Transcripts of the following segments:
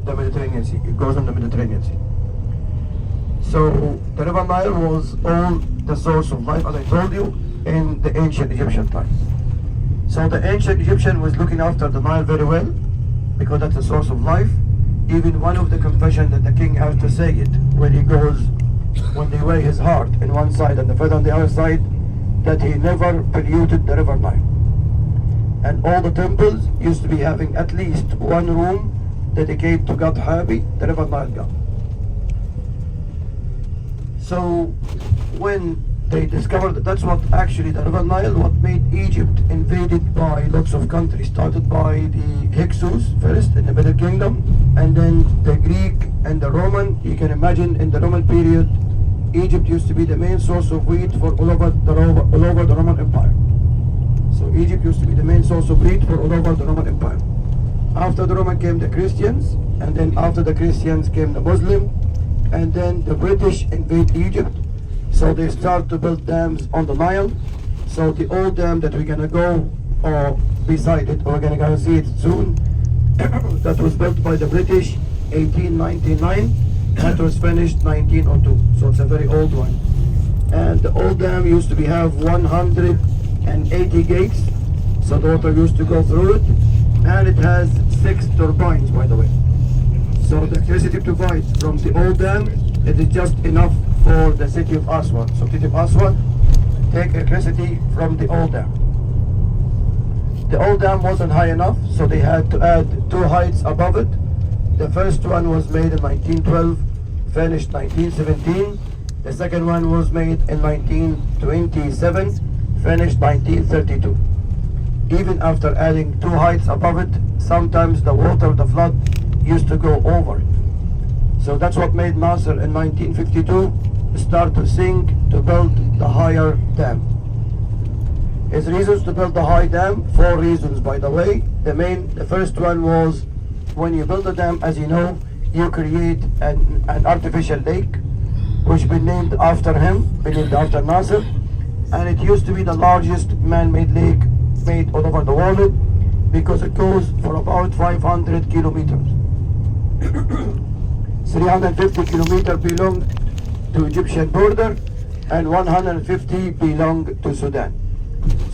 the Mediterranean Sea. It goes in the Mediterranean Sea. So the River Nile was all the source of life, as I told you, in the ancient Egyptian times. So the ancient Egyptian was looking after the Nile very well, because that's the source of life. Even one of the confession that the king has to say it when he goes, when they weigh his heart in one side and the feather on the other side, that he never polluted the River Nile. And all the temples used to be having at least one room dedicated to God Habi, the River Nile God. So when they discovered that that's what actually the River Nile, what made Egypt invaded by lots of countries, started by the Hyksos first in the Middle Kingdom, and then the Greek and the Roman. You can imagine in the Roman period, Egypt used to be the main source of wheat for all over the Roman Empire. So Egypt used to be the main source of wheat for all over the Roman Empire. After the Roman came the Christians, and then after the Christians came the Muslim, and then the British invade Egypt. So they start to build dams on the Nile. So the old dam that we're gonna go beside it, or we're gonna go see it soon, that was built by the British 1899, that was finished 1902. So it's a very old one. And the old dam used to have 180 gates, so the water used to go through it, and it has 6 turbines, by the way. So the electricity provided from the old dam, it is just enough for the city of Aswan. So city of Aswan take electricity from the old dam. The old dam wasn't high enough, so they had to add 2 heights above it. The first one was made in 1912, finished 1917. The second one was made in 1927, finished 1932. Even after adding 2 heights above it, sometimes the water of the flood used to go over it. So that's what made Nasser in 1952 start to sink to build the higher dam. His reasons to build the high dam, 4 reasons by the way. The first one was, when you build a dam, as you know, you create an artificial lake, which been named after him, been named after Nasser, and it used to be the largest man-made lake made all over the world, because it goes for about 500 kilometers. 350 kilometers belong to Egyptian border, and 150 belong to Sudan.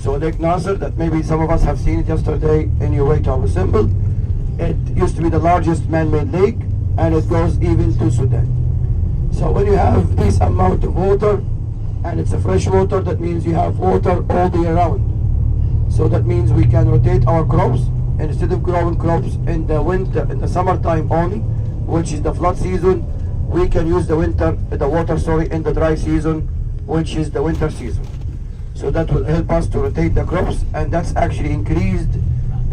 So Lake Nasser, that maybe some of us have seen it yesterday in your way to our symbol, it used to be the largest man-made lake, and it goes even to Sudan. So when you have this amount of water, and it's a fresh water, that means you have water all the year round. So that means we can rotate our crops, and instead of growing crops in the winter, in the summertime only, which is the flood season, we can use the water in the dry season, which is the winter season. So that will help us to rotate the crops, and that's actually increased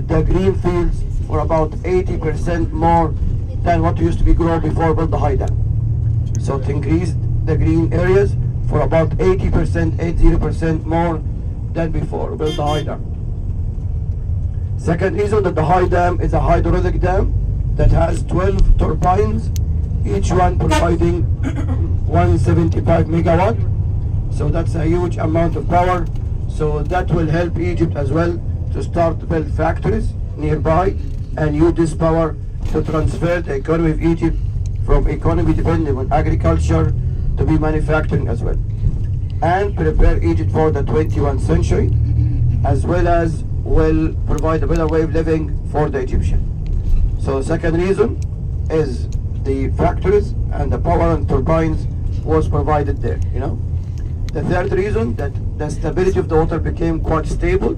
the green fields for about 80% more than what used to be grown before we built the high dam. So it increased the green areas for about 80% more than before we built the high dam. Second reason that the high dam is a hydraulic dam that has 12 turbines, each one providing 175 megawatt. So that's a huge amount of power. So that will help Egypt as well to start to build factories nearby and use this power to transfer the economy of Egypt from economy dependent on agriculture to be manufacturing as well, and prepare Egypt for the 21st century, as well as will provide a better way of living for the Egyptian. So the second reason is the factories and the power and turbines was provided there, you know. The third reason, that the stability of the water became quite stable,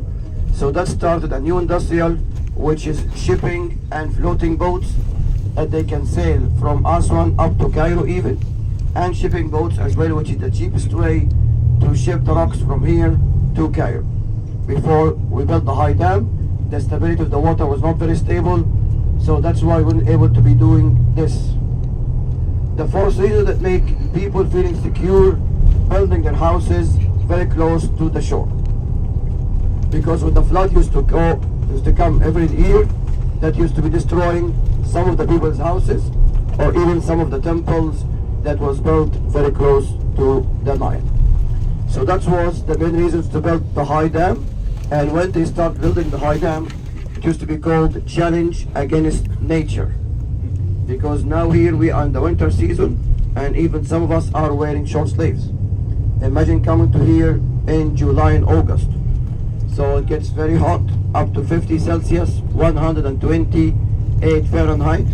so that started a new industrial, which is shipping and floating boats that they can sail from Aswan up to Cairo even, and shipping boats as well, which is the cheapest way to ship the rocks from here to Cairo. Before we built the high dam, the stability of the water was not very stable, so that's why we weren't able to be doing this. The fourth reason that make people feel insecure building their houses very close to the shore, because when the flood used to come every year, that used to be destroying some of the people's houses, or even some of the temples that was built very close to the Nile. So that was the main reasons to build the high dam. And when they start building the high dam, it used to be called Challenge Against Nature. because now here we are in the winter season and even some of us are wearing short sleeves. Imagine coming to here in July and August. So it gets very hot, up to 50 Celsius, 128 Fahrenheit,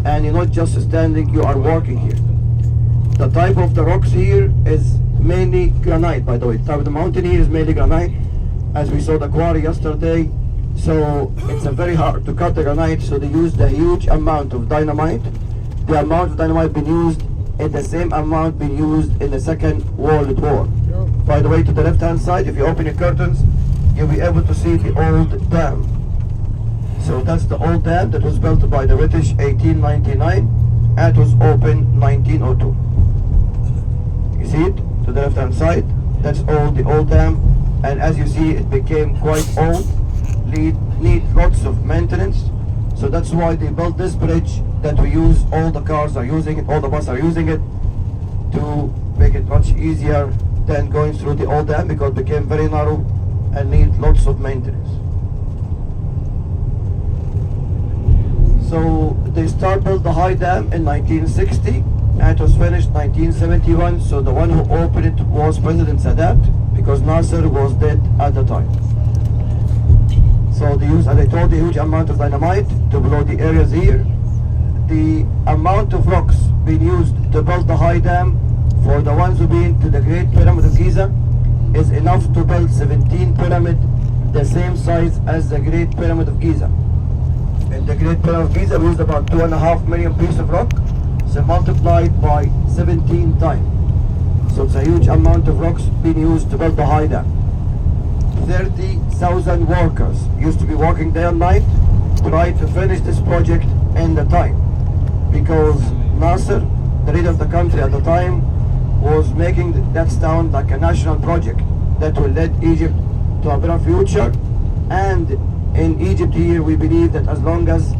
and you're not just standing, you are working here. The type of the rocks here is mainly granite, by the way. The type of the mountain here is mainly granite, as we saw the quarry yesterday. So it's a very hard to cut the granite, so they used a huge amount of dynamite. The amount of dynamite being used is the same amount being used in the Second World War. By the way, to the left hand side, if you open your curtains, you'll be able to see the old dam. So that's the old dam that was built by the British 1899 and it was opened 1902. You see it to the left hand side? That's all the old dam, and as you see it became quite old, need lots of maintenance. So that's why they built this bridge that we use, all the cars are using it, all the buses are using it, to make it much easier than going through the old dam, because it became very narrow and need lots of maintenance. So they started build the high dam in 1960 and it was finished 1971. So the one who opened it was President Sadat, because Nasser was dead at the time. So they used, as I told you, a huge amount of dynamite to blow the areas here. The amount of rocks being used to build the high dam for the ones who've been to the Great Pyramid of Giza is enough to build 17 pyramids the same size as the Great Pyramid of Giza. In the Great Pyramid of Giza we used about 2.5 million pieces of rock, so multiplied by 17 times. So it's a huge amount of rocks being used to build the high dam. 30,000 workers used to be working day and night trying to finish this project in the time, because Nasser, the leader of the country at the time, was making that sound like a national project that will lead Egypt to a better future. And in Egypt here we believe that as long as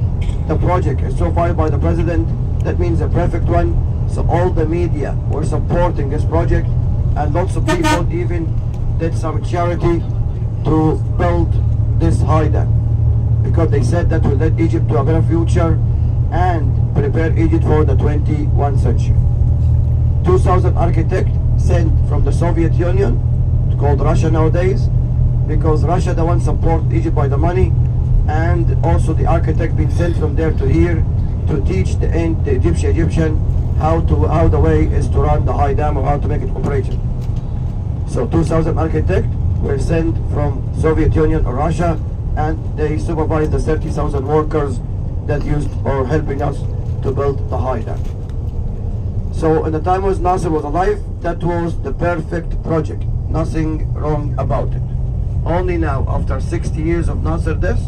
the project is so far by the president, that means a perfect one. So all the media were supporting this project, and lots of people even did some charity to build this high dam, because they said that will lead Egypt to a better future and prepare Egypt for the 21st century. 2,000 architects sent from the Soviet Union, called Russia nowadays, because Russia the one support Egypt by the money, and also the architect being sent from there to here to teach the Egyptian how the way is to run the high dam or how to make it operational. So 2,000 architects were sent from Soviet Union or Russia, and they supervised the 30,000 workers that used or helping us to build the high dam. So in the time when Nasser was alive, that was the perfect project. Nothing wrong about it. Only now, after 60 years of Nasser death,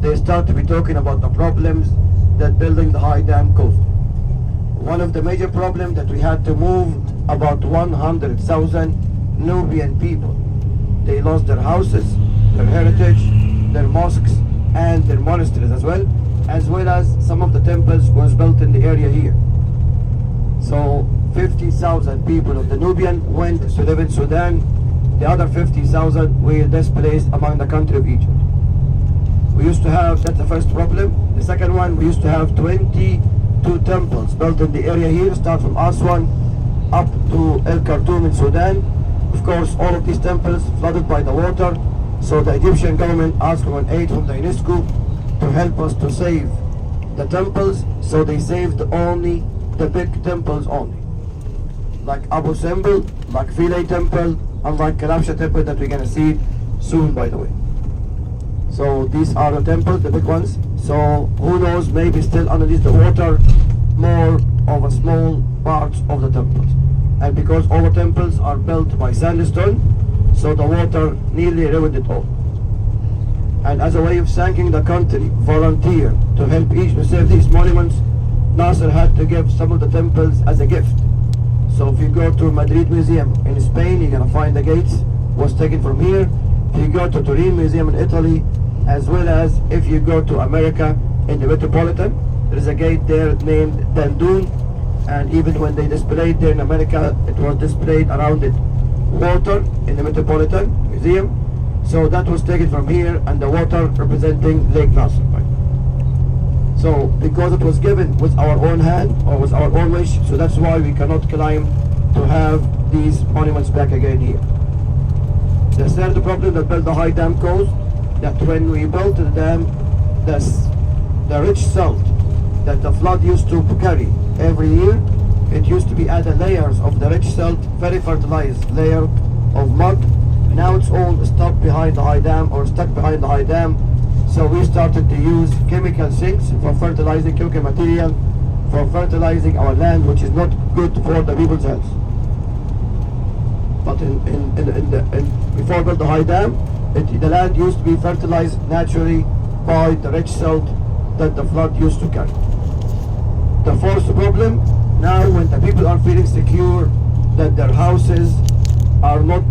they start to be talking about the problems that building the high dam caused. One of the major problems that we had to move about 100,000 Nubian people. They lost their houses, their heritage, their mosques, and their monasteries as well as some of the temples was built in the area here. So 50,000 people of the Nubian went to live in Sudan. The other 50,000 were displaced among the country of Egypt. We used to have, that's the first problem. The second one, we used to have 22 temples built in the area here, start from Aswan up to El Khartoum in Sudan. Of course, all of these temples flooded by the water, so the Egyptian government asked for an aid from the UNESCO to help us to save the temples. So they saved only the big temples only, like Abu Simbel, like Philae Temple, and like Kalabsha Temple that we're going to see soon, by the way. So these are the temples, the big ones. So who knows, maybe still underneath the water, more of a small parts of the temples. And because all the temples are built by sandstone, so the water nearly ruined it all. And as a way of thanking the country, volunteer to help Egypt to save these monuments, Nasser had to give some of the temples as a gift. So if you go to Madrid Museum in Spain, you're gonna find the gates was taken from here. If you go to Turin Museum in Italy, as well as if you go to America in the Metropolitan, there is a gate there named Dandun, and even when they displayed there in America, it was displayed around it water in the Metropolitan Museum. So that was taken from here, and the water representing Lake Nasser. So because it was given with our own hand or with our own wish, so that's why we cannot claim to have these monuments back again here. The third problem that built the high dam caused, that when we built the dam, the rich salt that the flood used to carry every year, it used to be added layers of the rich salt, very fertilized layer of mud. Now it's all stuck behind the high dam or stuck behind the high dam. So we started to use chemical sinks for fertilizing, chemical material for fertilizing our land, which is not good for the people's health. But before built the high dam, the land used to be fertilized naturally by the rich salt that the flood used to carry. The fourth problem, now when the people are feeling secure that their houses are not